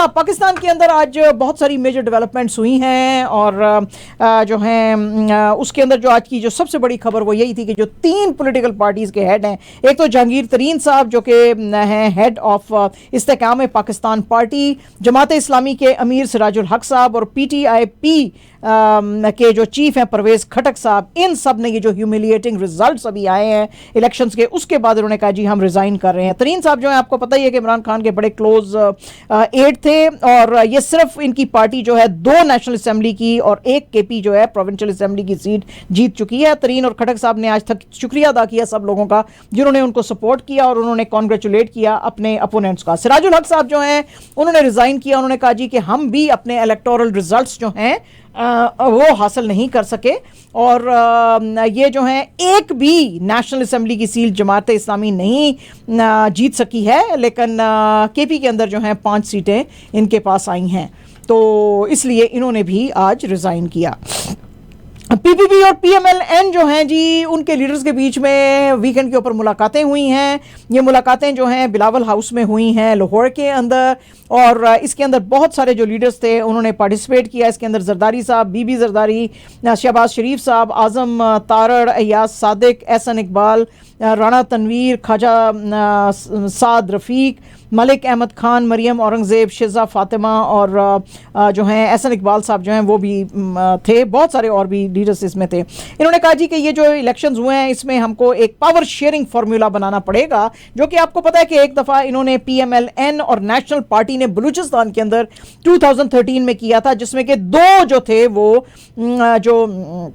पाकिस्तान के अंदर आज बहुत सारी मेजर डेवलपमेंट्स हुई हैं और जो हैं उसके अंदर जो आज की जो सबसे बड़ी खबर वो यही थी कि जो 3 पॉलिटिकल पार्टीज़ के हेड हैं, एक तो जहांगीर तरीन साहब जो कि हैं head of इस्तेकाम Pakistan party, Jamaat Islami के अमीर सिराजुल हक साहब और PTIP के जो चीफ हैं परवेज़ खटक साहब, इन सब ने ये जो ह्यूमिलिएटिंग रिजल्ट्स अभी आए हैं इलेक्शंस के, उसके बाद उन्होंने कहा जी हम रिज़ाइन कर रहे हैं। तरीन साहब जो है आपको पता ही है कि इमरान खान के बड़े क्लोज एड थे और ये सिर्फ इनकी पार्टी जो है 2 नेशनल असेंबली की और 1 KP जो है प्रोविंशियल असेंबली की सीट जीत चुकी है। तरीन और खटक साहब ने आज तक शुक्रिया अदा किया सब लोगों का जिन्होंने उनको सपोर्ट किया और उन्होंने कॉन्ग्रेचुलेट किया अपने अपोनेंट्स का। सिराजुल हक साहब जो हैं उन्होंने रिज़ाइन किया, उन्होंने कहा जी कि हम भी अपने इलेक्टोरल रिजल्ट्स जो हैं वो हासिल नहीं कर सके और ये जो है एक भी नेशनल असेंबली की सीट जमात इस्लामी नहीं जीत सकी है, लेकिन KP के अंदर जो है 5 सीटें इनके पास आई हैं, तो इसलिए इन्होंने भी आज रिज़ाइन किया। PPP और PMLN जो हैं जी उनके लीडर्स के बीच में वीकेंड के ऊपर मुलाकातें हुई हैं। ये मुलाकातें जो हैं बिलावल हाउस में हुई हैं लाहौर के अंदर और इसके अंदर बहुत सारे जो लीडर्स थे उन्होंने पार्टिसिपेट किया। इसके अंदर जरदारी साहब, बीबी जरदारी, शहबाज शरीफ साहब, आज़म तारड़, अयाज सादिक, एहसन इकबाल, राना तनवीर, ख्वाजा साद रफ़ीक, मलिक अहमद खान, मरियम औरंगज़ेब, शिज़ा फ़ातिमा और जो हैं एहसन इकबाल साहब जो हैं वो भी थे। बहुत सारे और भी लीडर्स इसमें थे। इन्होंने कहा जी कि ये जो इलेक्शंस हुए हैं इसमें हमको एक पावर शेयरिंग फार्मूला बनाना पड़ेगा, जो कि आपको पता है कि एक दफ़ा इन्होंने PMLN और नेशनल पार्टी ने बलूचिस्तान के अंदर 2013 में किया था, जिसमें कि 2 जो थे वो जो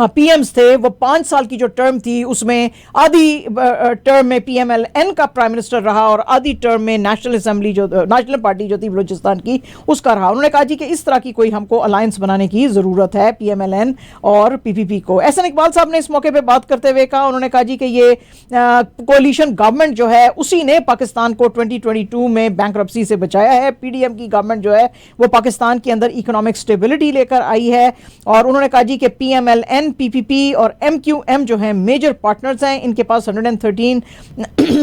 PMs थे वो 5 साल की जो टर्म थी उसमें आधी टर्म में PMLN का प्राइम मिनिस्टर रहा और आधी टर्म में नेशनल पार्टी जो थी बलूचिस्तान की उसका रहा। उन्होंने कहा जी कि इस तरह की कोई हमको अलायंस बनाने की ज़रूरत है PMLN और PPP को। एहसन इकबाल साहब ने इस मौके पे बात करते हुए कहा, उन्होंने कहा जी कि ये कोalition गवर्नमेंट जो है उसी ने पाकिस्तान को 2022 में बैंकरप्सी से बचाया है। PDM की गवर्नमेंट जो है वो पाकिस्तान के अंदर इकोनॉमिक स्टेबिलिटी लेकर आई है और उन्होंने कहा जी कि PMLN, PPP और MQM जो हैं मेजर पार्टनर्स हैं। इनके पास 113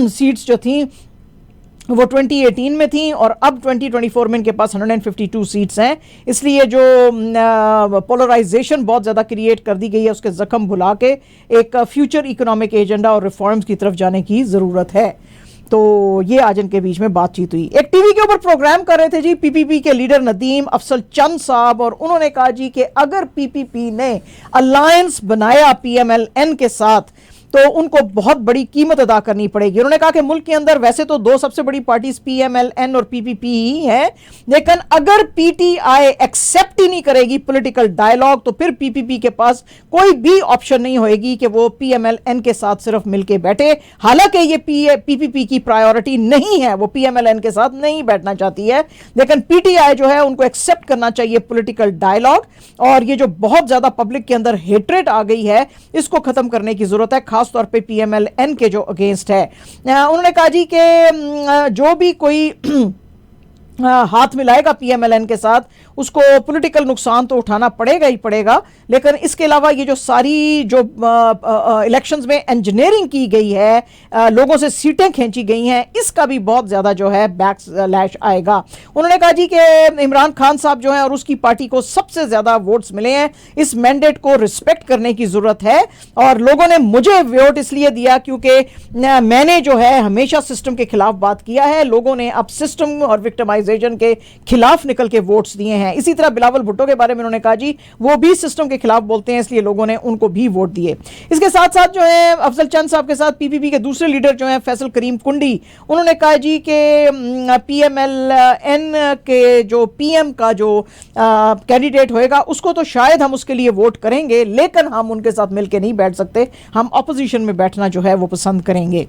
सीट्स जो थी वो 2018 में थी और अब 2024 में इनके पास 152 सीट्स हैं। इसलिए जो पोलराइजेशन बहुत ज़्यादा क्रिएट कर दी गई है उसके ज़ख्म भुला के एक फ्यूचर इकोनॉमिक एजेंडा और रिफॉर्म्स की तरफ जाने की ज़रूरत है। तो ये आज इनके बीच में बातचीत हुई। एक टीवी के ऊपर प्रोग्राम कर रहे थे जी PPP के लीडर नदीम अफसल चंद साहब और उन्होंने कहा जी कि अगर PPP ने अलायंस बनाया PMLN के साथ तो उनको बहुत बड़ी कीमत अदा करनी पड़ेगी। उन्होंने कहा कि मुल्क के अंदर वैसे तो 2 सबसे बड़ी पार्टीज PMLN और PPP ही हैं, लेकिन अगर PTI एक्सेप्ट ही नहीं करेगी पॉलिटिकल डायलॉग तो फिर PPP के पास कोई भी ऑप्शन नहीं होएगी कि वो PMLN के साथ सिर्फ मिलके बैठे। हालांकि ये PPP की प्रायोरिटी नहीं है, वो PMLN के साथ नहीं बैठना चाहती है, लेकिन PTI जो है उनको एक्सेप्ट करना चाहिए पॉलिटिकल डायलॉग और ये जो बहुत ज्यादा पब्लिक के अंदर हेट्रेट आ गई है इसको खत्म करने की जरूरत है, तौर पे PMLN के जो अगेंस्ट है। उन्होंने कहा जी कि जो भी कोई हाथ मिलाएगा PMLN के साथ उसको पॉलिटिकल नुकसान तो उठाना पड़ेगा ही पड़ेगा, लेकिन इसके अलावा ये जो सारी जो इलेक्शंस में इंजीनियरिंग की गई है, लोगों से सीटें खींची गई हैं, इसका भी बहुत ज़्यादा जो है बैकलैश आएगा। उन्होंने कहा जी कि इमरान खान साहब जो है और उसकी पार्टी को सबसे ज़्यादा वोट्स मिले हैं, इस मैंडेट को रिस्पेक्ट करने की ज़रूरत है और लोगों ने मुझे वोट इसलिए दिया क्योंकि मैंने जो है हमेशा सिस्टम के खिलाफ बात किया है। लोगों ने अब सिस्टम और विक्टिमाइजेशन के खिलाफ निकल के वोट्स दिए हैं। इसी तरह बिलावल भुट्टो के बारे में उन्होंने कहा जी वो भी सिस्टम के खिलाफ बोलते हैं, इसलिए लोगों ने उनको भी वोट दिए। इसके साथ साथ जो है अफजल चंद साहब के साथ PPP के दूसरे लीडर जो हैं फैसल करीम कुंडी, उन्होंने कहा जी कि PMLN के जो PM का जो कैंडिडेट होएगा उसको तो शायद हम उसके लिए वोट करेंगे, लेकिन हम उनके साथ मिलकर नहीं बैठ सकते, हम अपोजिशन में बैठना जो है वो पसंद करेंगे।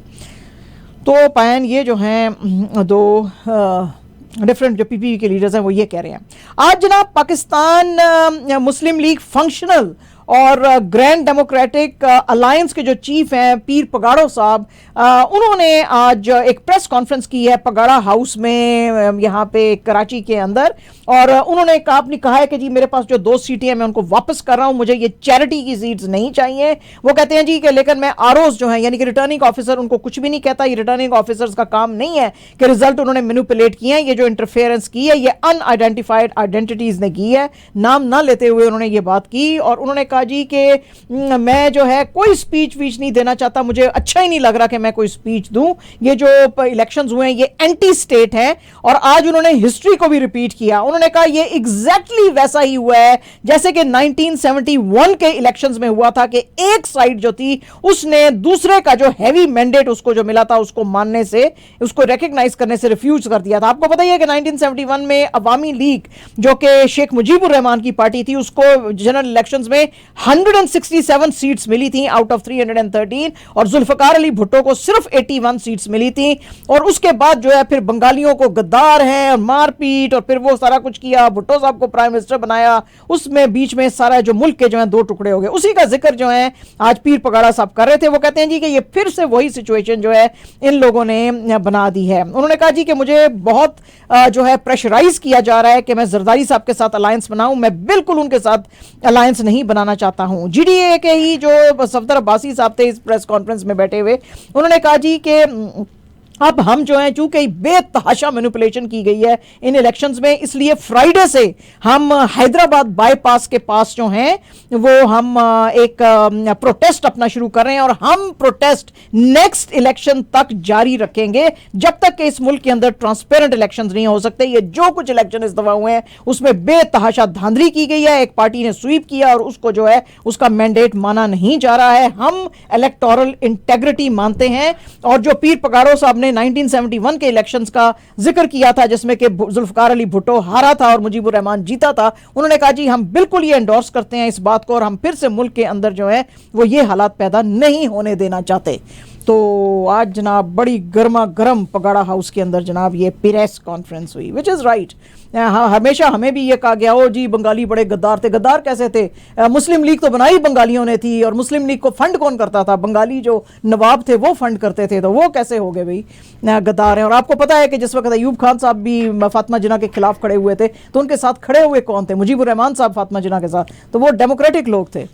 तो पायन ये जो हैं 2 डिफरेंट जो PPP के लीडर्स हैं वो ये कह रहे हैं। आज जनाब पाकिस्तान मुस्लिम लीग फंक्शनल और ग्रैंड डेमोक्रेटिक अलायंस के जो चीफ हैं पीर पगाड़ो साहब, उन्होंने आज एक प्रेस कॉन्फ्रेंस की है पगाड़ा हाउस में यहाँ पे कराची के अंदर, और उन्होंने आपने कहा है कि जी मेरे पास जो 2 सीटें हैं मैं उनको वापस कर रहा हूं, मुझे ये चैरिटी की सीट्स नहीं चाहिए। वो कहते हैं जी कि लेकिन मैं आरओज जो है यानी कि रिटर्निंग ऑफिसर उनको कुछ भी नहीं कहता, ये रिटर्निंग ऑफिसर्स का काम नहीं है कि रिजल्ट उन्होंने मैनिपुलेट किए हैं, ये जो इंटरफेरेंस की है ये अनआइडेंटिफाइड आइडेंटिटीज ने की है, नाम ना लेते हुए उन्होंने ये बात की। और उन्होंने कहा जी कि मैं जो है कोई स्पीच वीच नहीं देना चाहता, मुझे अच्छा ही नहीं लग रहा कि मैं कोई स्पीच दूं, ये जो इलेक्शंस हुए हैं ये एंटी स्टेट है। और आज उन्होंने हिस्ट्री को भी रिपीट किया, उन्होंने कहा ये एग्जैक्टली वैसा ही हुआ है जैसे कि 1971 के इलेक्शंस में हुआ था कि एक साइड जो थी उसने दूसरे का जो हैवी मैंडेट उसको जो मिला था उसको मानने से, उसको रिकॉग्नाइज करने से रिफ्यूज कर दिया था। आपको पता ही है कि 1971 में अवामी लीग जो कि शेख मुजीबुर रहमान की पार्टी थी उसको जनरल इलेक्शंस में 167 सीट्स मिली थी आउट ऑफ 313, और जुल्फकार अली भुट्टो को सिर्फ 81 सीट्स मिली थी। और उसके बाद जो है फिर बंगालियों को गद्दार है, मारपीट, और फिर वो सारा कुछ किया, भुट्टो साहब को प्राइम मिनिस्टर बनाया, उसमें बीच में सारा जो मुल्क के जो है 2 टुकड़े हो गए। उसी का जिक्र जो है आज पीर पगाड़ा साहब कर रहे थे। वो कहते हैं जी कि ये फिर से वही सिचुएशन जो है इन लोगों ने बना दी है। उन्होंने कहा जी कि मुझे बहुत जो है प्रेशराइज किया जा रहा है कि मैं जरदारी साहब के साथ अलायंस बनाऊं, मैं बिल्कुल उनके साथ अलायंस नहीं बनाना चाहता हूं। जीडीए के ही जो सफदर अब्बासी साहब थे इस प्रेस कॉन्फ्रेंस में बैठे हुए, उन्होंने कहा जी कि अब हम जो है चूंकि बेतहाशा मैनिपुलेशन की गई है इन इलेक्शंस में, इसलिए फ्राइडे से हम हैदराबाद बाईपास के पास जो हैं वो हम एक प्रोटेस्ट अपना शुरू कर रहे हैं, और हम प्रोटेस्ट नेक्स्ट इलेक्शन तक जारी रखेंगे जब तक कि इस मुल्क के अंदर ट्रांसपेरेंट इलेक्शंस नहीं हो सकते। ये जो कुछ इलेक्शन इस दफा हुए हैं उसमें बेतहाशा धांधली की गई है, एक पार्टी ने स्वीप किया और उसको जो है उसका मैंडेट माना नहीं जा रहा है। हम इलेक्टोरल इंटेग्रिटी मानते हैं, और जो पीर पगाड़ो साहब 1971 के इलेक्शंस का जिक्र किया था जिसमें कि जुल्फकार अली भुट्टो हारा था और मुजीबुर रहमान जीता था, उन्होंने कहा जी हम बिल्कुल ये एंडोर्स करते हैं इस बात को, और हम फिर से मुल्क के अंदर जो है वो ये हालात पैदा नहीं होने देना चाहते। तो आज जनाब बड़ी गर्मा गर्म पगाड़ा हाउस के अंदर जनाब ये प्रेस कॉन्फ्रेंस हुई, विच इज़ राइट। हमेशा हमें भी ये कहा गया ओ जी बंगाली बड़े गद्दार थे। गद्दार कैसे थे? मुस्लिम लीग तो बनाई बंगालियों ने थी, और मुस्लिम लीग को फंड कौन करता था? बंगाली जो नवाब थे वो फंड करते थे, तो वो कैसे हो गए भाई गद्दार हैं? और आपको पता है कि जिस वक्त अयूब खान साहब भी फातिमा जिन्ना के खिलाफ खड़े हुए थे तो उनके साथ खड़े हुए कौन थे? मुजीबुर रहमान साहब फातिमा जिन्ना के साथ, तो वो डेमोक्रेटिक लोग थे।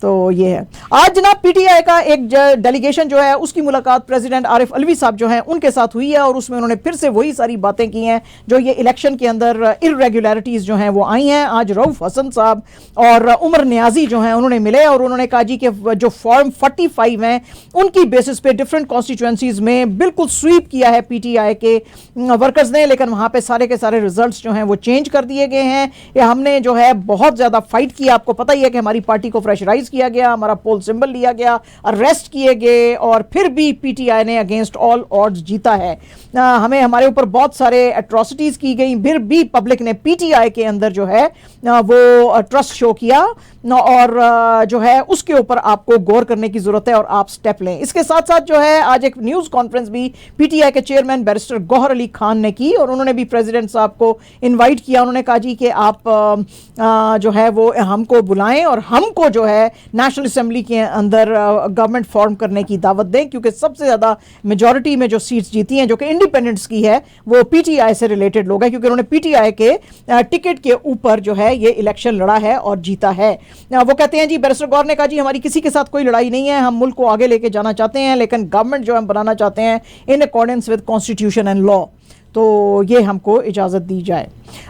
तो ये है। आज जनाब पीटीआई का एक डेलीगेशन जो है उसकी मुलाकात प्रेसिडेंट आरिफ अलवी साहब जो हैं उनके साथ हुई है, और उसमें उन्होंने फिर से वही सारी बातें की हैं जो ये इलेक्शन के अंदर इरेगुलरिटीज़ जो हैं वो आई हैं। आज रऊफ हसन साहब और उमर नियाजी जो हैं उन्होंने मिले, और उन्होंने कहा जी कि जो फॉर्म 45 हैं उनकी बेसिस पे डिफरेंट कॉन्स्टिट्यूंसीज में बिल्कुल स्वीप किया है पीटीआई के वर्कर्स ने, लेकिन वहाँ पे सारे के सारे रिजल्ट्स जो हैं वो चेंज कर दिए गए हैं। ये हमने जो है बहुत ज़्यादा फाइट किया, आपको पता ही है कि हमारी पार्टी को प्रेशराइज किया गया, हमारा पोल सिंबल लिया गया, अरेस्ट किए गए, और फिर भी पीटीआई ने अगेंस्ट ऑल ऑड्स जीता है। हमें हमारे ऊपर बहुत सारे एट्रोसिटीज़ की गई, फिर भी पब्लिक ने पीटीआई के अंदर जो है वो ट्रस्ट शो किया, और जो है उसके ऊपर आपको गौर करने की ज़रूरत है और आप स्टेप लें। इसके साथ साथ जो है आज एक न्यूज़ कॉन्फ्रेंस भी पीटीआई के चेयरमैन बैरिस्टर गौहर अली खान ने की, और उन्होंने भी प्रेसिडेंट साहब को इनवाइट किया। उन्होंने कहा जी कि आप जो है वो हमको बुलाएं और हमको जो है नेशनल असेंबली के अंदर गवर्नमेंट फॉर्म करने की दावत दें, क्योंकि सबसे ज़्यादा मेजॉरिटी में जो सीट्स जीती हैं जो कि इंडिपेंडेंट्स की है वो पीटीआई से रिलेटेड लोग हैं, क्योंकि उन्होंने पीटीआई के टिकट के ऊपर जो है ये इलेक्शन लड़ा है और जीता है। वो कहते हैं जी बैरिस्टर गौहर ने कहा जी हमारी किसी के साथ कोई लड़ाई नहीं है, हम मुल्क को आगे लेके जाना चाहते हैं, लेकिन गवर्नमेंट जो हम बनाना चाहते हैं in accordance with constitution and law, तो ये हमको इजाज़त दी जाए।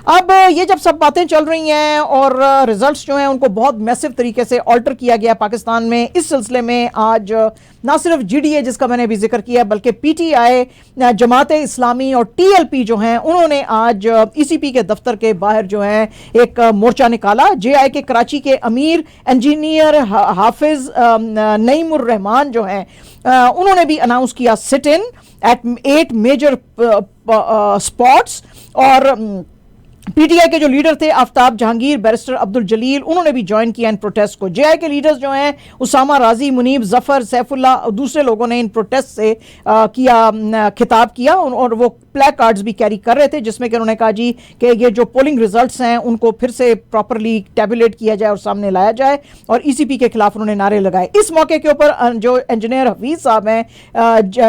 अब ये जब सब बातें चल रही हैं और रिजल्ट्स जो हैं उनको बहुत मैसिव तरीके से ऑल्टर किया गया पाकिस्तान में, इस सिलसिले में आज ना सिर्फ जीडीए जिसका मैंने अभी जिक्र किया बल्कि पीटीआई, जमात इस्लामी और टीएलपी जो हैं उन्होंने आज ईसीपी के दफ्तर के बाहर जो है एक मोर्चा निकाला। जेआई के कराची के अमीर इंजीनियर हाफिज नईमुर रहमान जो हैं उन्होंने भी अनाउंस किया sit in at 8 major spots, और पीटीआई के जो लीडर थे आफ्ताब जहांगीर, बैरिस्टर अब्दुल जलील, उन्होंने भी ज्वाइन किया इन प्रोटेस्ट को। जेआई के लीडर्स जो हैं उसामा, राजी, मुनीब, जफर, सैफुल्ला और दूसरे लोगों ने इन प्रोटेस्ट से खिताब किया और वो प्लैक कार्ड्स भी कैरी कर रहे थे, जिसमें कि उन्होंने कहा जी कि ये जो पोलिंग रिजल्ट्स हैं उनको फिर से प्रॉपरली टैबुलेट किया जाए और सामने लाया जाए, और ईसीपी के खिलाफ उन्होंने नारे लगाए। इस मौके के ऊपर जो इंजीनियर हफीज साहब हैं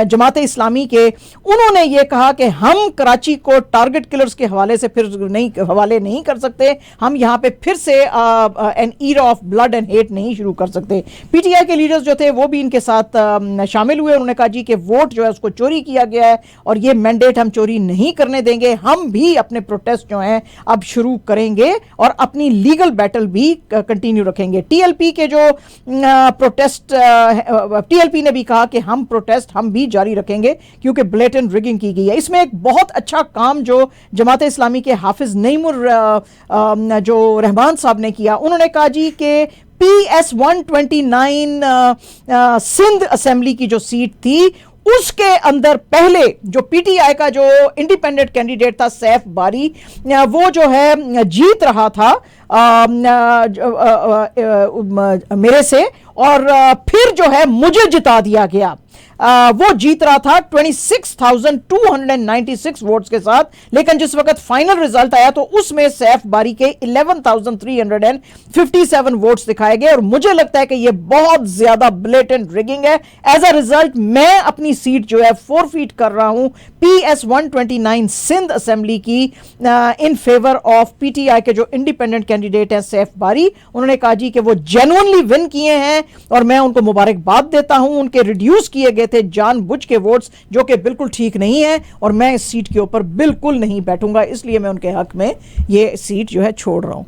जमात इस्लामी के, उन्होंने ये कहा कि हम कराची को टारगेट किलर्स के हवाले से फिर हवाले नहीं कर सकते, हम यहाँ पे फिर से an era of blood and hate नहीं शुरू कर सकते। पीटीआई के लीडर्स जो थे वो भी इनके साथ शामिल हुए। उन्होंने कहा जी कि वोट जो है उसको चोरी किया गया है और ये मैंडेट हम चोरी नहीं करने देंगे, हम भी अपने प्रोटेस्ट जो हैं अब शुरू करेंगे और अपनी लीगल बैटल भी कंटिन्यू रखेंगे। टीएलपी के जो प्रोटेस्ट, टीएलपी ने भी कहा कि हम प्रोटेस्ट हम भी जारी रखेंगे क्योंकि ब्लेटेंट रिगिंग की गई है। इसमें एक बहुत अच्छा काम जो जमात इस्लामी के हाफिज नईमुर जो रहमान साहब ने किया, उन्होंने कहा जी कि PS 129 सिंध असेंबली की जो सीट थी उसके अंदर पहले जो पीटीआई का जो इंडिपेंडेंट कैंडिडेट था सैफ बारी, वो जो है जीत रहा था मेरे से, और फिर जो है मुझे जिता दिया गया। वो जीत रहा था 26,296 वोट्स के साथ, लेकिन जिस वक्त फाइनल रिजल्ट आया तो उसमें सैफ बारी के 11,357 वोट्स दिखाए गए, और मुझे लगता है कि ये बहुत ज्यादा ब्लेटेंट रिगिंग है। एज अ रिजल्ट मैं अपनी सीट जो है फोरफीट कर रहा हूं PS 129 सिंध असेंबली की इन फेवर ऑफ पीटीआई के जो इंडिपेंडेंट कैंडिडेट हैं सैफ बारी। उन्होंने कहा जी कि वो जेन्युइनली विन किए हैं और मैं उनको मुबारकबाद देता हूं। उनके रिड्यूस किए गए थे जानबूझ के वोट्स जो कि बिल्कुल ठीक नहीं है, और मैं इस सीट के ऊपर बिल्कुल नहीं बैठूंगा, इसलिए मैं उनके हक में ये सीट जो है छोड़ रहा हूं।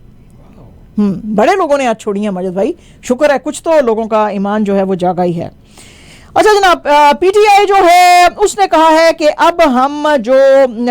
बड़े लोगों ने आज छोड़ी है मजिद भाई, शुक्र है कुछ तो लोगों का ईमान जो है वो जागा ही है। अच्छा जनाब, पीटीआई जो है उसने कहा है कि अब हम जो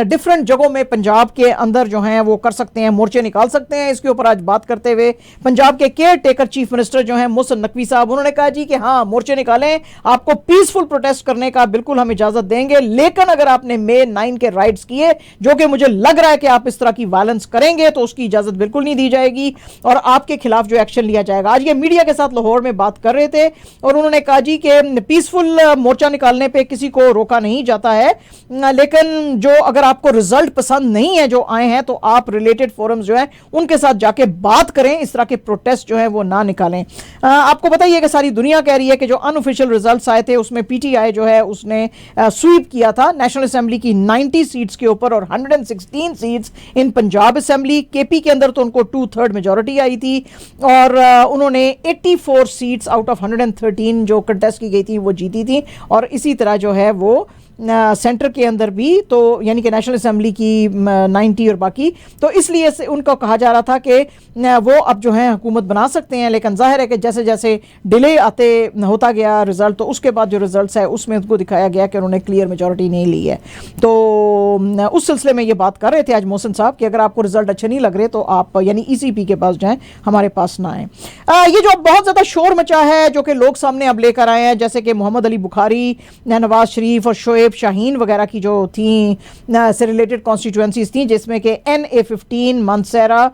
डिफरेंट जगहों में पंजाब के अंदर जो हैं वो कर सकते हैं, मोर्चे निकाल सकते हैं। इसके ऊपर आज बात करते हुए पंजाब के केयर टेकर चीफ मिनिस्टर जो हैं मोहसिन नकवी साहब, उन्होंने कहा जी कि हाँ मोर्चे निकालें, आपको पीसफुल प्रोटेस्ट करने का बिल्कुल हम इजाजत देंगे, लेकिन अगर आपने May 9 के राइट्स किए जो कि मुझे लग रहा है कि आप इस तरह की वायलेंस करेंगे तो उसकी इजाजत बिल्कुल नहीं दी जाएगी और आपके खिलाफ जो एक्शन लिया जाएगा। आज ये मीडिया के साथ लाहौर में बात कर रहे थे और उन्होंने कहा जी कि पीसफुल मोर्चा निकालने पे किसी को रोका नहीं जाता है, लेकिन जो अगर आपको रिजल्ट पसंद नहीं है जो आए हैं तो आप रिलेटेड फोरम्स जो है उनके साथ जाके बात करें, इस तरह के प्रोटेस्ट जो है वो ना निकालें। आपको बताइए कि सारी दुनिया कह रही है कि जो अनऑफिशियल रिजल्ट्स आए थे उसमें पीटीआई जो है उसने स्वीप किया था नेशनल असेंबली की 90 सीट्स के ऊपर और 116 seats in Punjab assembly. KP के अंदर तो उनको 2/3 मेजॉरिटी आई थी और उन्होंने 84 सीट्स आउट ऑफ 113 जो कंटेस्ट की गई थी वो जीती थी, और इसी तरह जो है वो सेंटर के अंदर भी, तो यानी कि नेशनल असेंबली की 90 और बाकी, तो इसलिए से उनको कहा जा रहा था कि वो अब जो है हुकूमत बना सकते हैं। लेकिन जाहिर है कि जैसे जैसे डिले आते होता गया रिजल्ट, तो उसके बाद जो रिजल्ट्स है उसमें उनको दिखाया गया कि उन्होंने क्लियर मेजॉरिटी नहीं ली है। तो उस सिलसिले में ये बात कर रहे थे आज मोहसिन साहब कि अगर आपको रिजल्ट अच्छे नहीं लग रहे तो आप यानी ECP के पास जाएं, हमारे पास ना आए। ये जो बहुत ज़्यादा शोर मचा है जो कि लोग सामने अब लेकर आए हैं, जैसे कि मोहम्मद अली बुखारी, नवाज शरीफ और शोएब शाहीन वगैरह की जो थी से रिलेटेड कॉन्स्टिट्यूएंसीज थी, जिसमें कि NA-15 मानसेरा,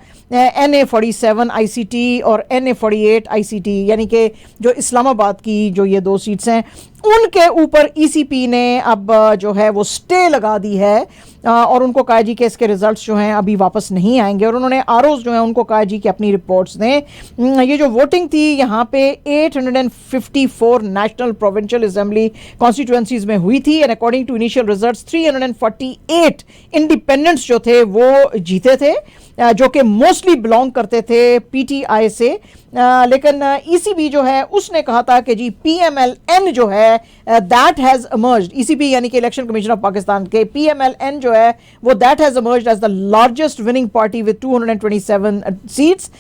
NA-47 ICT और NA-48 ICT, यानी कि जो इस्लामाबाद की जो ये 2 सीट्स हैं उनके ऊपर ECP ने अब जो है वो स्टे लगा दी है और उनको कहा जी कि इसके रिजल्ट्स जो हैं अभी वापस नहीं आएंगे, और उन्होंने ROs जो हैं उनको कहा जी कि अपनी रिपोर्ट्स दें। ये जो वोटिंग थी यहाँ पे 854 नेशनल प्रोविंशियल असेंबली कॉन्स्टिट्यूएंसीज में हुई थी, and according to initial results 348 independents जो थे वो जीते थे, जो कि मोस्टली बिलोंग करते थे पीटीआई से। लेकिन ECB जो है उसने कहा था कि जी PMLN जो है दैट हैज़ इमर्ज्ड, ECB यानी कि इलेक्शन कमीशन ऑफ पाकिस्तान के PMLN जो है वो that has emerged as the largest winning party with 227 seats.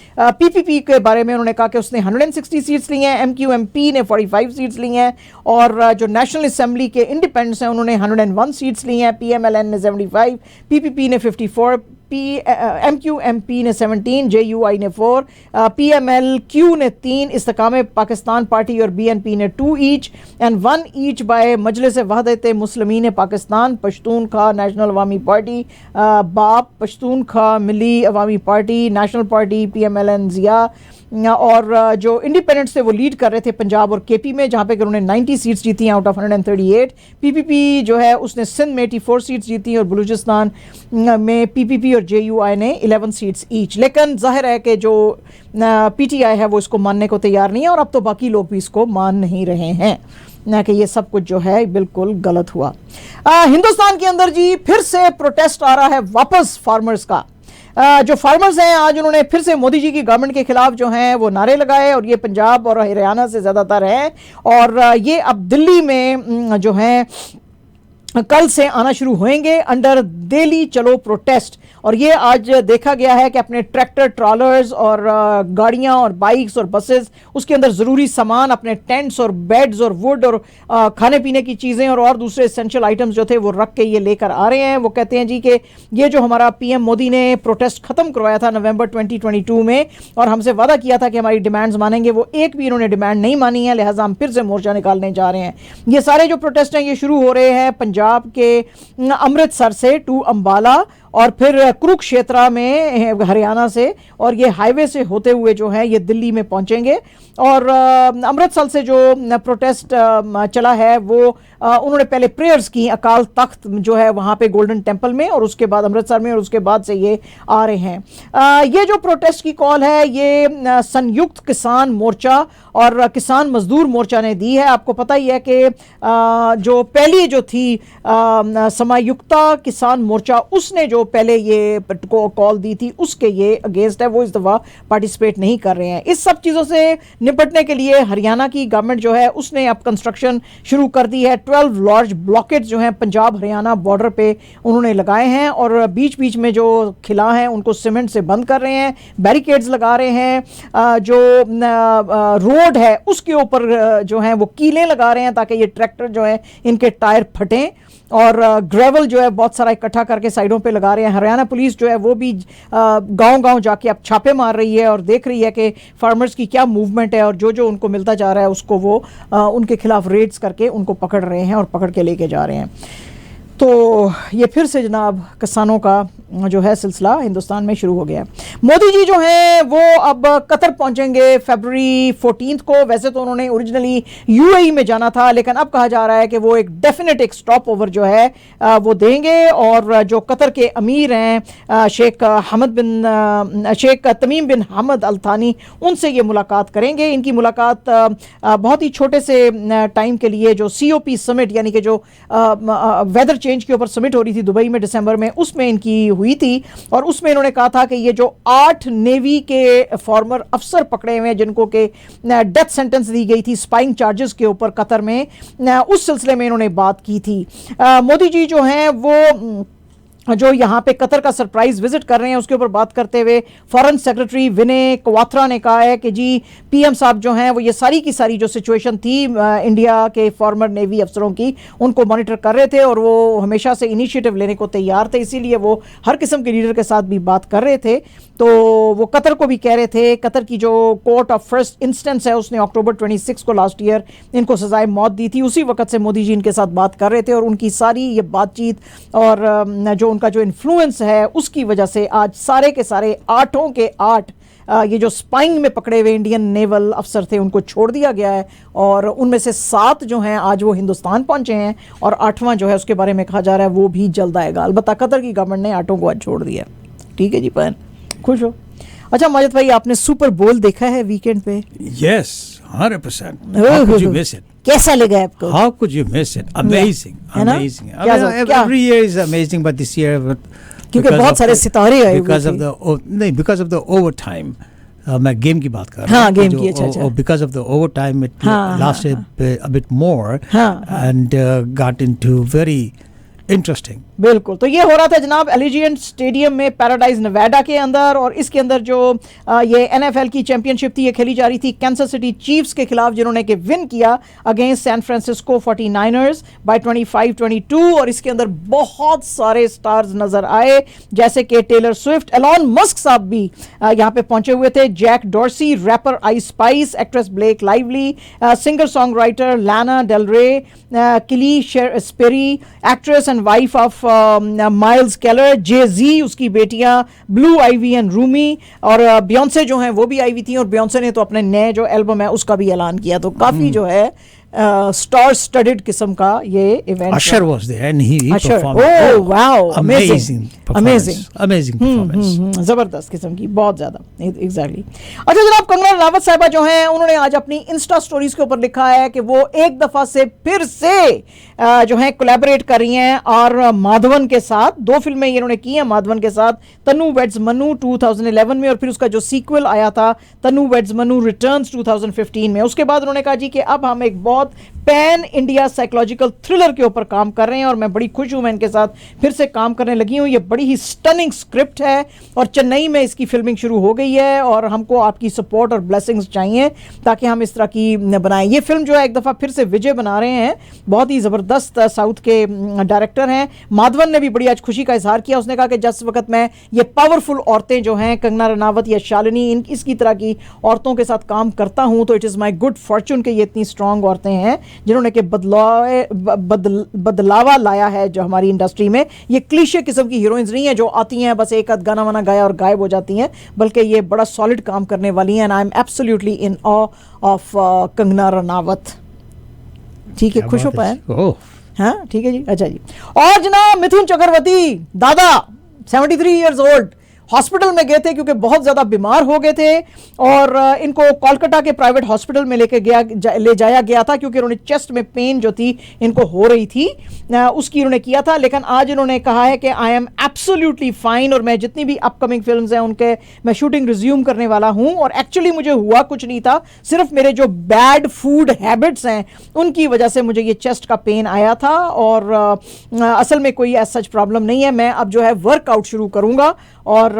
PPP के बारे में उन्होंने कहा कि उसने 160 सीट्स ली हैं, MQMP ने 45 सीट्स ली हैं, और जो नेशनल असेंबली के इंडिपेंडेंट्स हैं उन्होंने 101 सीट्स ली हैं, PMLN ने 75, PPP ने 54, MQMP ने 17, JUI ने 4, PMLQ ने 3, इस्तेकाम पाकिस्तान पार्टी और BNP ने 2 each and 1 each by Majlis Wahdat Muslimeen Pakistan, Pashtunkhwa national Awami party, BAP Pashtunkhwa Milli Awami party, national party, PMLN Zia, और जो इंडिपेंडेंट्स थे वो लीड कर रहे थे पंजाब और KP में, जहाँ पे उन्होंने 90 सीट्स जीती हैं आउट ऑफ 138। PPP जो है उसने सिंध में 84 सीट्स जीती और बलूचिस्तान में PPP और JUI ने 11 सीट्स ईच। लेकिन जाहिर है कि जो PTI है वो इसको मानने को तैयार नहीं है, और अब तो बाकी लोग भी इसको मान नहीं रहे हैं ना कि ये सब कुछ जो है बिल्कुल गलत हुआ। हिंदुस्तान के अंदर जी फिर से प्रोटेस्ट आ रहा है वापस फार्मर्स का। जो फार्मर्स हैं आज उन्होंने फिर से मोदी जी की गवर्नमेंट के खिलाफ जो हैं वो नारे लगाए, और ये पंजाब और हरियाणा से ज़्यादातर है, और ये अब दिल्ली में जो है कल से आना शुरू होंगे अंडर दिल्ली चलो प्रोटेस्ट। और ये आज देखा गया है कि अपने ट्रैक्टर, ट्रॉलर्स और गाड़ियां और बाइक्स और बसेस, उसके अंदर ज़रूरी सामान, अपने टेंट्स और बेड्स और वुड और खाने पीने की चीज़ें और दूसरे एसेंशियल आइटम्स जो थे वो रख के ये लेकर आ रहे हैं। वो कहते हैं जी कि ये जो हमारा PM मोदी ने प्रोटेस्ट ख़त्म करवाया था नवंबर 2022 में, और हमसे वादा किया था कि हमारी डिमांड्स मानेंगे, वो एक भी इन्होंने डिमांड नहीं मानी है, लिहाजा हम फिर से मोर्चा निकालने जा रहे हैं। ये सारे जो प्रोटेस्ट हैं ये शुरू हो रहे हैं पंजाब के अमृतसर से टू अंबाला, और फिर कुरुक्षेत्र में हरियाणा से, और ये हाईवे से होते हुए जो है ये दिल्ली में पहुंचेंगे। और अमृतसर से जो प्रोटेस्ट चला है वो उन्होंने पहले प्रेयर्स की अकाल तख्त जो है वहाँ पे गोल्डन टेम्पल में, और उसके बाद अमृतसर में, और उसके बाद से ये आ रहे हैं। ये जो प्रोटेस्ट की कॉल है ये संयुक्त किसान मोर्चा और किसान मजदूर मोर्चा ने दी है। आपको पता ही है कि जो पहली जो थी समायुक्ता किसान मोर्चा, उसने जो पहले ये कॉल दी थी उसके ये अगेंस्ट है, वो इस दफ़ा पार्टिसिपेट नहीं कर रहे हैं। इस सब चीज़ों से निपटने के लिए हरियाणा की गवर्नमेंट जो है उसने अब कंस्ट्रक्शन शुरू कर दी है। 12 लार्ज ब्लॉकेट्स जो हैं पंजाब हरियाणा बॉर्डर पे उन्होंने लगाए हैं, और बीच बीच में जो खिला हैं उनको सीमेंट से बंद कर रहे हैं, बैरिकेड्स लगा रहे हैं, जो रोड है उसके ऊपर जो है वो कीलें लगा रहे हैं ताकि ये ट्रैक्टर जो है इनके टायर फटें, और ग्रेवल जो है बहुत सारा इकट्ठा करके साइडों पे लगा रहे हैं। हरियाणा पुलिस जो है वो भी गांव-गांव जाके अब छापे मार रही है और देख रही है कि फार्मर्स की क्या मूवमेंट है, और जो जो उनको मिलता जा रहा है उसको वो उनके खिलाफ रेड्स करके उनको पकड़ रहे हैं और पकड़ के लेके जा रहे हैं। तो ये फिर से जनाब किसानों का जो है सिलसिला हिंदुस्तान में शुरू हो गया है। मोदी जी जो हैं वो अब कतर पहुंचेंगे फरवरी 14 को। वैसे तो उन्होंने ओरिजिनली UAE में जाना था, लेकिन अब कहा जा रहा है कि वो एक डेफिनेट एक स्टॉप ओवर जो है वो देंगे, और जो कतर के अमीर हैं शेख तमीम बिन हमद अल थानी, उनसे ये मुलाकात करेंगे। इनकी मुलाकात बहुत ही छोटे से टाइम के लिए जो COP समिट यानी कि जो वेदर चेंज के ऊपर समिट हो रही थी दुबई में दिसंबर में, उसमें इनकी हुई थी, और उसमें इन्होंने कहा था कि ये जो 8 नेवी के फॉर्मर अफसर पकड़े हुए हैं जिनको के डेथ सेंटेंस दी गई थी स्पाइंग चार्जेस के ऊपर कतर में, उस सिलसिले में इन्होंने बात की थी। मोदी जी जो हैं वो जो यहाँ पे कतर का सरप्राइज विजिट कर रहे हैं उसके ऊपर बात करते हुए फॉरेन सेक्रेटरी विनय क्वात्रा ने कहा है कि जी PM साहब जो हैं वो ये सारी की सारी जो सिचुएशन थी इंडिया के फॉर्मर नेवी अफसरों की उनको मॉनिटर कर रहे थे, और वो हमेशा से इनिशिएटिव लेने को तैयार थे, इसीलिए वो हर किस्म के लीडर के साथ भी बात कर रहे थे। तो वो कतर को भी कह रहे थे, कतर की जो कोर्ट ऑफ फर्स्ट इंस्टेंस है उसने अक्टूबर 26 को लास्ट ईयर इनको सजाए मौत दी थी, उसी वक्त से मोदी जी इनके साथ बात कर रहे थे, और उनकी सारी ये बातचीत और जो उनका जो इन्फ्लुएंस है उसकी वजह से आज सारे के सारे 8 के 8 ये जो स्पाइंग में पकड़े हुए इंडियन नेवल अफसर थे उनको छोड़ दिया गया है, और उनमें से 7 जो हैं आज वो हिंदुस्तान पहुंचे हैं, और 8वां जो है उसके बारे में कहा जा रहा है वो भी जल्द आएगा। अलबत्ता कतर की गवर्नमेंट ने 8 को आज छोड़ दिया। ठीक है जी पहन, खुश हो। अच्छा माजिद भाई, आपने सुपर बोल देखा है वीकेंड पे? Yes, 100%. How could you miss it? कैसा लगा आपको? How could you miss it? Amazing, amazing. Every year is amazing, but this year, क्योंकि बहुत सारे सितारे आए because of the overtime. मैं गेम की बात कर रहा हूँ। हाँ, गेम की, अच्छा। Because of the overtime, it lasted a bit more and got into very interesting. बिल्कुल, तो ये हो रहा था जनाब एलिजिएंट स्टेडियम में पैराडाइज नेवाडा के अंदर, और इसके अंदर जो ये NFL की चैंपियनशिप थी ये खेली जा रही थी कैंसस सिटी चीफ्स के खिलाफ, जिन्होंने कि विन किया against San Francisco 49ers bye 25-22। और इसके अंदर बहुत सारे स्टार्स नजर आए, जैसे कि टेलर स्विफ्ट, एलॉन मस्क साहब भी यहाँ पे पहुंचे हुए थे, Jack Dorsey, rapper Ice Spice, actress Blake Lively, singer song writer Lana Del Rey, Keleigh Sperry, actress and wife of Miles Teller, Jay-Z, उसकी बेटियां ब्लू आइवी एंड रूमी, और बियॉन्से जो हैं वो भी आई हुई थी, और बियॉन्से ने तो अपने नए जो एल्बम है उसका भी ऐलान किया। तो काफी जो है स्टार स्टडेड किस्म का ये event. Usher was there and he performed. Oh wow, amazing performance. जबरदस्त किस्म की, बहुत ज्यादा, एग्जैक्टली। अच्छा जनाब, कंगना रनावत साहिबा जो हैं उन्होंने आज अपनी इंस्टा स्टोरीज के ऊपर लिखा है कि वो एक दफा से फिर से जो है कोलैबोरेट कर रही हैं और माधवन के साथ। 2 फिल्में इन्होंने की हैं माधवन के साथ, तनु वेड्स मनु 2011 में, और फिर उसका जो सीक्वल आया था तनु वेड्स मनु रिटर्न्स 2015 में। उसके बाद उन्होंने कहा जी कि अब हम एक बहुत पैन इंडिया साइकोलॉजिकल थ्रिलर के ऊपर काम कर रहे हैं, और मैं बड़ी खुश हूं मैं इनके साथ फिर से काम करने लगी हूं। ये बड़ी ही स्टनिंग स्क्रिप्ट है और चेन्नई में इसकी फिल्मिंग शुरू हो गई है, और हमको आपकी सपोर्ट और ब्लेसिंग्स चाहिए ताकि हम इस तरह की बनाएं। ये फिल्म जो है एक दफ़ा फिर से विजय बना रहे हैं, बहुत ही ज़बरदस्त साउथ के डायरेक्टर हैं। माधवन ने भी बड़ी आज खुशी का इजहार किया, उसने कहा कि जिस वक्त मैं ये पावरफुल औरतें जो हैं कंगना रनावत या शालिनी इसकी तरह की औरतों के साथ काम करता हूँ तो it is my good Fortune कि ये इतनी स्ट्रॉन्ग औरतें हैं जिन्होंने कि बदलावा लाया है जो हमारी इंडस्ट्री में। ये क्लीशे किस्म की हीरोइंस नहीं है जो आती हैं बस एक आध गाना वाना गाया और गायब हो जाती हैं, बल्कि ये बड़ा सॉलिड काम करने वाली हैं। And I am absolutely in awe of Kangana Ranaut. ठीक है, खुश हो पाए? हाँ ठीक है जी। अच्छा जी, और जनाब मिथुन चक्रवर्ती दादा 73 इयर्स ओल्ड हॉस्पिटल में गए थे क्योंकि बहुत ज़्यादा बीमार हो गए थे, और इनको कोलकाता के प्राइवेट हॉस्पिटल में ले जाया गया था क्योंकि उन्होंने चेस्ट में पेन जो थी इनको हो रही थी, उसकी उन्होंने किया था। लेकिन आज उन्होंने कहा है कि आई एम एब्सोल्युटली फाइन, और मैं जितनी भी अपकमिंग फिल्म्स हैं उनके मैं शूटिंग रिज्यूम करने वाला हूं, और एक्चुअली मुझे हुआ कुछ नहीं था, सिर्फ मेरे जो बैड फूड हैबिट्स हैं उनकी वजह से मुझे ये चेस्ट का पेन आया था, और असल में कोई ऐसा सच प्रॉब्लम नहीं है। मैं अब जो है वर्कआउट शुरू करूंगा, और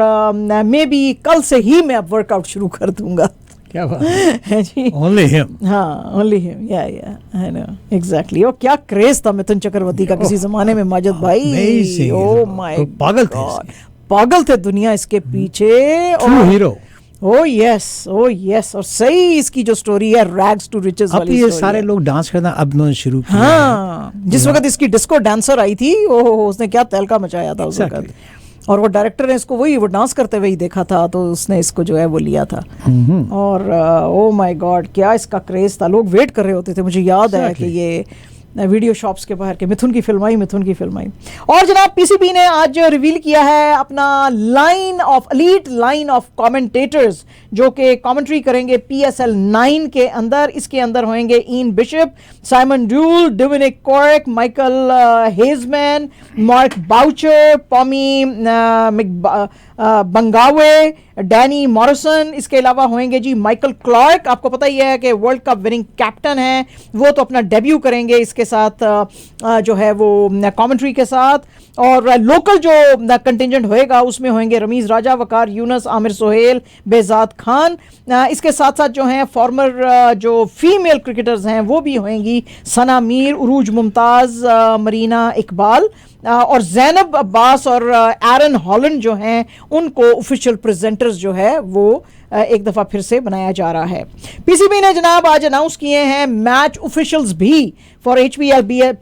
मे बी कल से ही मैं अब वर्कआउट शुरू कर दूंगा। क्या बात है जी, ओनली हिम। हाँ ओनली हिम, या आई नो एग्जैक्टली। और क्या क्रेज था मिथुन चक्रवर्ती का किसी जमाने में माजिद भाई, ओह माय पागल थे दुनिया इसके पीछे, और हीरो। ओह यस और सही इसकी जो स्टोरी है रैग्स टू रिचेस वाली, ये सारे लोग डांस करना अब उन्होंने शुरू किया। हाँ, जिस वक्त इसकी डिस्को डांसर आई थी ओह उसने क्या तहलका मचाया था उस वक्त, और वो डायरेक्टर ने इसको वो डांस करते हुए ही देखा था तो उसने इसको जो है वो लिया था। और ओ माय गॉड क्या इसका क्रेज था, लोग वेट कर रहे होते थे। मुझे याद है कि ये वीडियो शॉप्स के बाहर के मिथुन की फिल्म आई। और जनाब पीसीबी ने आज रिवील किया है अपना एलीट लाइन ऑफ कमेंटेटर्स जो कि कमेंट्री करेंगे PSL 9 के अंदर। इसके अंदर होंगे Ian Bishop, Simon Doull, Dominic Cork, Michael Haysman, Mark Boucher, Pommie Mbangwa, Danny Morrison. इसके अलावा होंगे जी माइकल क्लार्क, आपको पता ही है कि वर्ल्ड कप विनिंग कैप्टन है, वो तो अपना डेब्यू करेंगे इसके साथ जो है वो कमेंट्री के साथ। और लोकल जो कंटिजेंट होएगा उसमें होंगे रमीज राजा, वकार यूनस, आमिर सोहेल, बेजाद खान। इसके साथ साथ जो हैं फॉर्मर जो फीमेल क्रिकेटर्स हैं वो भी होंगी, सना मीर, उरूज मुमताज़, मरीना इकबाल, और जैनब अब्बास और एरन हॉलैंड जो हैं उनको ऑफिशियल प्रेजेंटर्स जो है वो एक दफ़ा फिर से बनाया जा रहा है। पीसीबी ने जनाब आज अनाउंस किए हैं मैच ऑफिशियल्स भी फॉर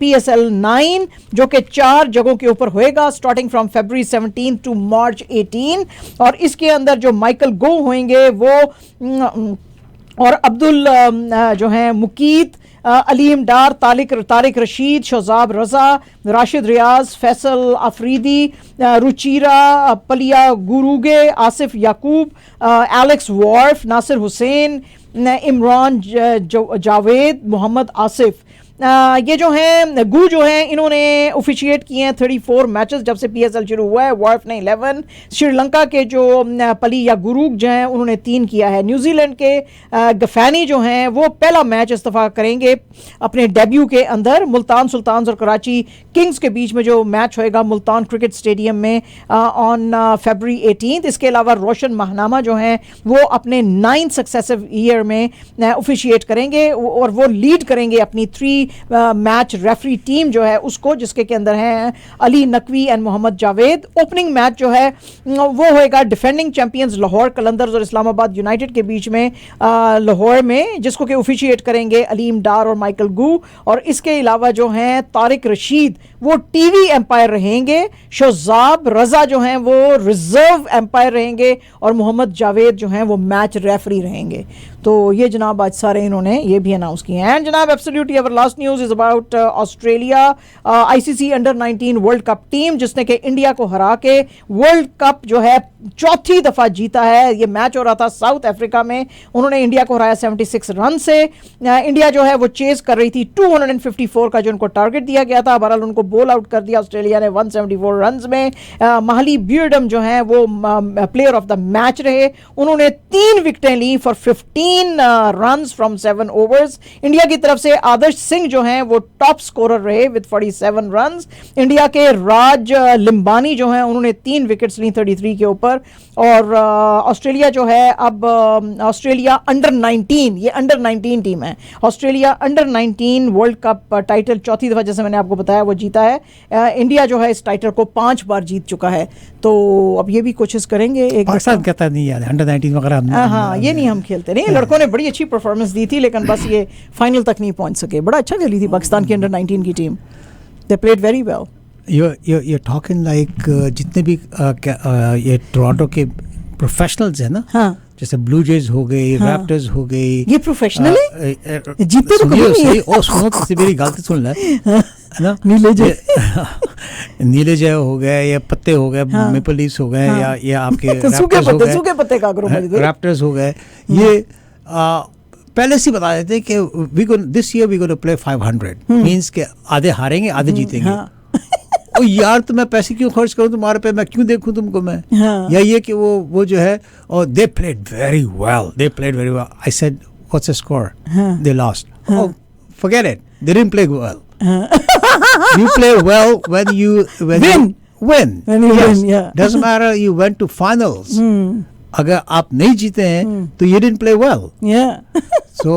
PSL 9 जो कि 4 जगहों के ऊपर होएगा starting from February 17 to March 18। और इसके अंदर जो माइकल गो होंगे वो और अब्दुल जो हैं मुकीत, अलीम डार, तारिक रशीद, शोजाब रजा, राशिद रियाज, फैसल अफरीदी, रुचिरा पलिया गुरुगे, आसिफ याकूब, एलेक्स वॉर्फ, नासिर हुसैन, इमरान जावेद, मोहम्मद आसिफ। ये जो है गू जो है इन्होंने ऑफिशिएट किए हैं 34 मैचेस जब से PSL शुरू हुआ है। वार्फ ने 11, श्रीलंका के जो पली या गुरूक जो हैं उन्होंने 3 किया है। न्यूजीलैंड के गफानी जो हैं वो पहला मैच इस्तफाक करेंगे अपने डेब्यू के अंदर। मुल्तान सुल्तान्स और कराची किंग्स के बीच में जो मैच होएगा मुल्तान क्रिकेट स्टेडियम में ऑन February 18। इसके अलावा रोशन महनामा जो हैं वो अपने 9 सक्सेसिव ईयर में ऑफिशिएट करेंगे और वो लीड करेंगे अपनी 3 मैच रेफरी टीम जो है उसको, जिसके के अंदर हैं Ali Naqvi and Mohammad Javed. Opening match जो है वो होएगा डिफेंडिंग चैंपियंस लाहौर कलंदर्स और इस्लामाबाद यूनाइटेड के बीच में लाहौर में, जिसको कि ऑफिशिएट करेंगे अलीम डार और माइकल गू। और इसके अलावा जो हैं तारिक रशीद वो टीवी एम्पायर रहेंगे, शोजाब रजा जो हैं वो रिजर्व एम्पायर रहेंगे और मोहम्मद जावेद जो हैं वो मैच रेफरी रहेंगे। तो ये जनाब आज सारे इन्होंने ये भी अनाउंस किए हैं। एंड जनाब absolutely our last news is about Australia ICC under 19 world cup team, जिसने कि इंडिया को हरा के वर्ल्ड कप जो है चौथी दफ़ा जीता है। ये मैच हो रहा था साउथ अफ्रीका में, उन्होंने इंडिया को हराया 76 रन से। इंडिया जो है वो चेज कर रही थी 254 का जो उनको टारगेट दिया गया था, बहरहाल उनको बोल आउट कर दिया ऑस्ट्रेलिया ने 174 रन में। महली बियर्डम जो हैं वो प्लेयर ऑफ द मैच रहे, उन्होंने 3 विकेटें ली for 15 runs from 7 overs. India की तरफ से आदर्श सिंह जो हैं वो टॉप स्कोरर रहे विद 47 रन्स। इंडिया के राज लिम्बानी जो हैं उन्होंने 3 विकेट्स ली 33 के ऊपर। और ऑस्ट्रेलिया जो है अब ऑस्ट्रेलिया अंडर 19, ये अंडर 19 टीम है। Australia under 19 world cup title चौथी दफ़ा जैसे मैंने आपको बताया वो जीता है। इंडिया जो है इस टाइटल को 5 बार जीत चुका है। तो अब ये भी कोशिश करेंगे एक पाकिस्तान कहता नहीं यार अंडर 19 वगैरह। हाँ ये नहीं हम खेलते नहीं, लड़कों ने बड़ी अच्छी परफॉर्मेंस दी थी लेकिन बस ये फाइनल तक नहीं पहुंच सके। बड़ा अच्छा खेली थी पाकिस्तान की अंडर 19 की team, they played very well. You're talking like जितने भी ये टोरंटो के प्रोफेशनल्स हैं ना, हाँ, जैसे ब्लू जेज हो गई, हाँ, रैप्टर्स हो गई, ये प्रोफेशनल है, जीते तो कभी नहीं है। ओ सुनो तो मेरी गलती सुन ले, है ना, नीले जय हो गए या पत्ते हो गए, हाँ, मेपल लीव्स हो गए, हाँ, या आपके सूखे पत्ते का रैप्टर्स हो गए। ये पहले से बता देते कि this year we gonna play 500 means के आधे हारेंगे आधे जीतेंगे। ओ यार तो मैं पैसे क्यों खर्च करूं तुम्हारे पे, मैं क्यों देखूं तुमको मैं, हाँ, या ये कि वो जो है और they played very well, I said what's the score, they lost, oh forget it, they didn't play well, you play well when you win. Yes. Yeah. Doesn't matter you went to finals. अगर आप नहीं जीते हैं तो you didn't play well. Yeah. So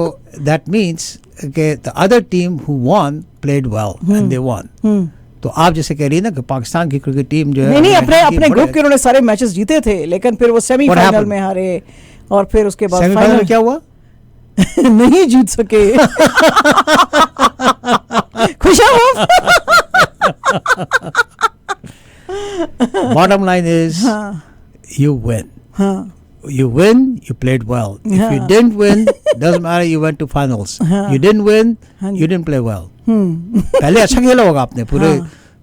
that means that the other team who won played well and they won. तो आप जैसे कह रही है ना कि पाकिस्तान की क्रिकेट टीम जो है नहीं अपने ग्रुप के उन्होंने सारे मैचेस जीते थे लेकिन फिर वो सेमीफाइनल में हारे और फिर उसके बाद सेमीफाइनल में क्या हुआ? नहीं जीत सके। खुशामद। Bottom line is you win. You win, you played well. If you didn't win, doesn't matter, you went to finals. You didn't win, you didn't play well. पहले अच्छा खेला होगा आपने,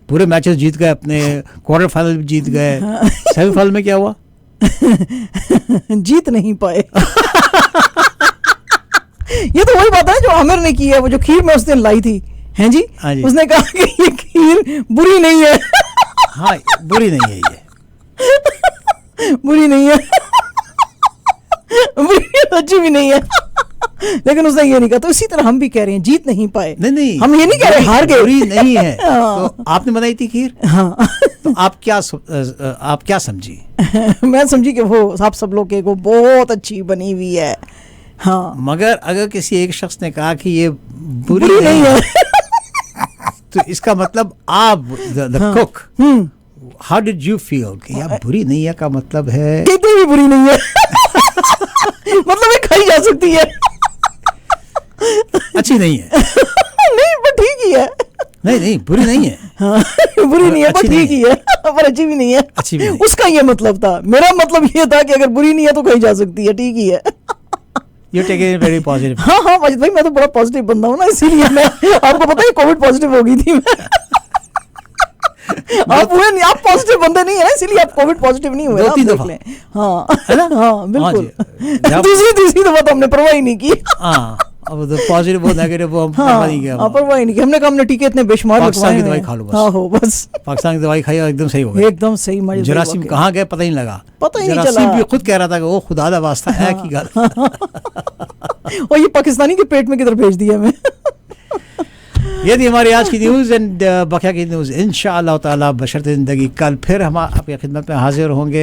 पूरे मैचेस जीत गए, अपने क्वार्टर फाइनल भी जीत गए, सेमीफाइनल में क्या हुआ? जीत नहीं पाए। ये तो वही बात है जो आमिर ने की है, वो जो खीर में उस दिन लाई थी, हैं जी, उसने कहा कि ये खीर बुरी नहीं है। हाँ बुरी नहीं है, ये बुरी नहीं है, बुरी अच्छी भी नहीं है, लेकिन उसने ये नहीं कहा। तो इसी तरह हम भी कह रहे हैं जीत नहीं पाए। नहीं हम ये नहीं कह रहे हार गए, बुरी नहीं है। तो आपने बनाई थी खीर, हाँ, तो आप क्या समझी? मैं समझी कि वो आप सब लोग के वो बहुत अच्छी बनी हुई है। हाँ, मगर अगर किसी एक शख्स ने कहा कि ये बुरी नहीं है तो इसका मतलब आप the cook, how did you feel कि यार बुरी नहीं है का मतलब है कितनी भी बुरी नहीं है मतलब ये खाई जा सकती है, अच्छी नहीं है। नहीं पर ठीक ही है। नहीं बुरी नहीं है, हाँ, बुरी नहीं है पर ठीक ही है, पर अच्छी भी नहीं है, अच्छी भी नहीं। उसका ये मतलब था, मेरा मतलब ये था कि अगर बुरी नहीं है तो खाई जा सकती है, ठीक ही है। You're taking it very positive. हाँ माजिद भाई मैं तो बड़ा पॉजिटिव बंदा हूँ ना, इसीलिए मैं आपको पता है कोविड पॉजिटिव हो गई थी मैं। आप पॉजिटिव बंदे नहीं है ना, इसीलिए आप कोविड पॉजिटिव नहीं हुए। 2-3 दफा, हाँ है ना, हाँ बिल्कुल। हाँ दूसरी दफा तो हमने परवाह ही नहीं की। हाँ अब तो पॉजिटिव वो नेगेटिव वो हम हाँ, नहीं गया। परवाह नहीं की हमने कहा हमने टीके इतने बेशुमार पाकिस्तान की लगवाए दवाई हैं। खा लो बस। हाँ हो बस पाकिस्तान की दवाई खाई और एकदम सही हो गया। एकदम सही मजे से जरासीम वाकई। कहाँ गए पता ही नहीं लगा। पता ही नहीं जरासीम चला। भी खुद कह रहा था कि वो खुदा दा वास्ता है की गल। और ये पाकिस्तानी के पेट में किधर भेज दिया हमें। ये थी हमारी आज की न्यूज़ एंड बकिया की न्यूज़ इंशाअल्लाह ताला बशर्ते ज़िंदगी कल फिर हम आपकी खिदमत में हाजिर होंगे।